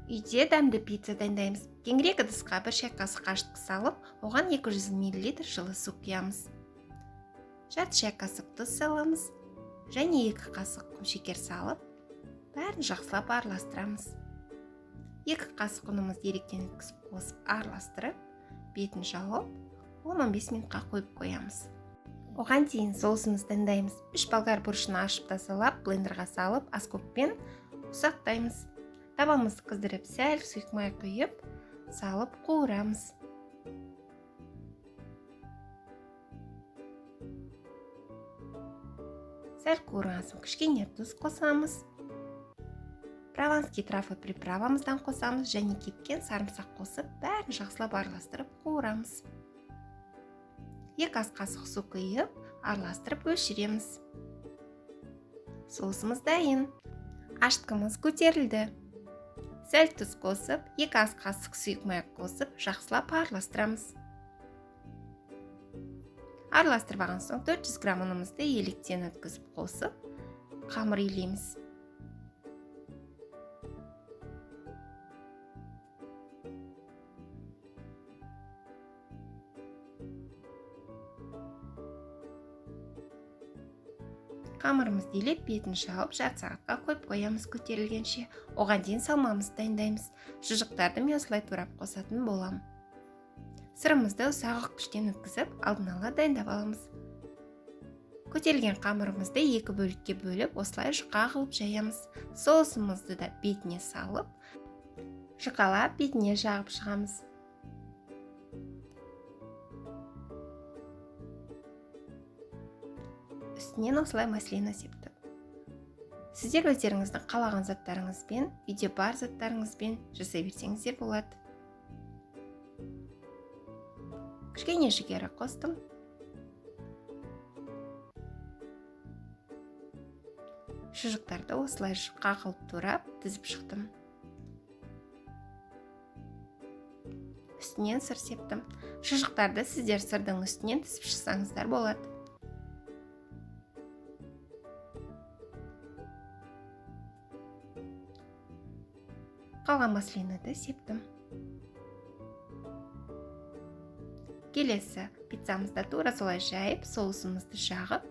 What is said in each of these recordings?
Үйде дәмді пицца дайындаймыз. Кеңірек ыдысқа 1 шай қасық қашытқы салып, оған 200 мл жылы су құямыз. Жарты шай қасық тұз саламыз және 2 қасық құмшекер салып, бәрін жақсылап араластырамыз. 2 қасық ұнымызды еректен өткізіп қосып араластырып, бетін жауып, 10-15 минутқа қойып қоямыз. Оған дейін соусымызды дайындаймыз. 3 болгар бұрышын ашып тазалап, блендерға салып, аскөппен ұсақтаймыз. Табамызды қыздырып, сәл сұйық құйып, салып қуырамыз. Сәл қуырған соң кішкене тұз қосамыз. Прованский травы приправамыздан қосамыз және кепкен сарымсақ қосып, бәрін жақсылап араластырып қуырамыз. 2 ас қасық су құйып, араластырып өшіреміз. Соусымыз дайын. Ашытқымыз көтерілді. Сәл тұз қосып, 2 ас қасық сұйық май қосып, жақсылап араластырамыз. Араластырып алған соң 400 грамм ұнымызды електен өткізіп қосып, қамыр илейміз. Қамырымызды илеп, бетін жауып, жарты сағатқа қойып қоямыз көтерілгенше. Оған дейін салмамызды дайындаймыз. Шұжықтарды мен осылай турап қосатын боламын. Сырымызды ұсақ күштен өткізіп, алдын ала дайындап аламыз. Көтерілген қамырымызды 2 бөлікке бөліп, осылай жұқа қылып жаямыз. Соусымызды да бетіне салып, жұқалап бетіне жағып шығамыз. Үстінен осылай маслина септік. Сіздер өздеріңіздің қалаған заттарыңызбен, үйде бар заттарыңызбен жасай берсеңіздер болады. Кішкене жүгері қостым. Шұжықтарды осылай жұқа қылып турап, тізіп шықтым. Үстінен сыр септім. Шұжықтарды сіздер сырдың үстінен тізіп шықсаңыздар болады. Қалған маслинады септім. Келесі пиццамызды тура солай жайып, соусымызды жағып,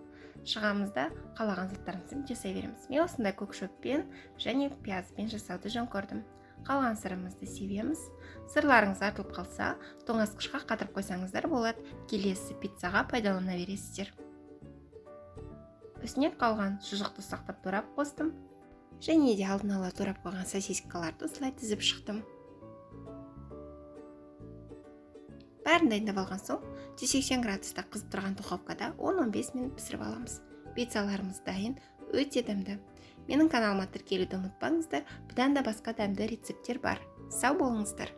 шығамызда қалаған заттарымызды жасай береміз. Мен осындай көк шөппен және пиязбен жасауды жөн көрдім. Қалған сырымызды себеміз. Сырларыңыз артылып қалса, тоңазытқышқа қатырып қойсаңыздар болады. Келесі пиццаға пайдалана бересіздер. Үстінен қалған шұжықты сақтап турап қостым. Және де алдын ала турап қойған сосискаларды осылай тізіп шықтым. Бәрін дайындап алған соң 180 градуста қызып тұрған духовкада 10-15 минут пісіріп аламыз. Пиццаларымыз дайын, өте дәмді. Менің каналыма тіркелуді ұмытпаңыздар, бұдан да басқа дәмді рецепттер бар. Сау болыңыздар.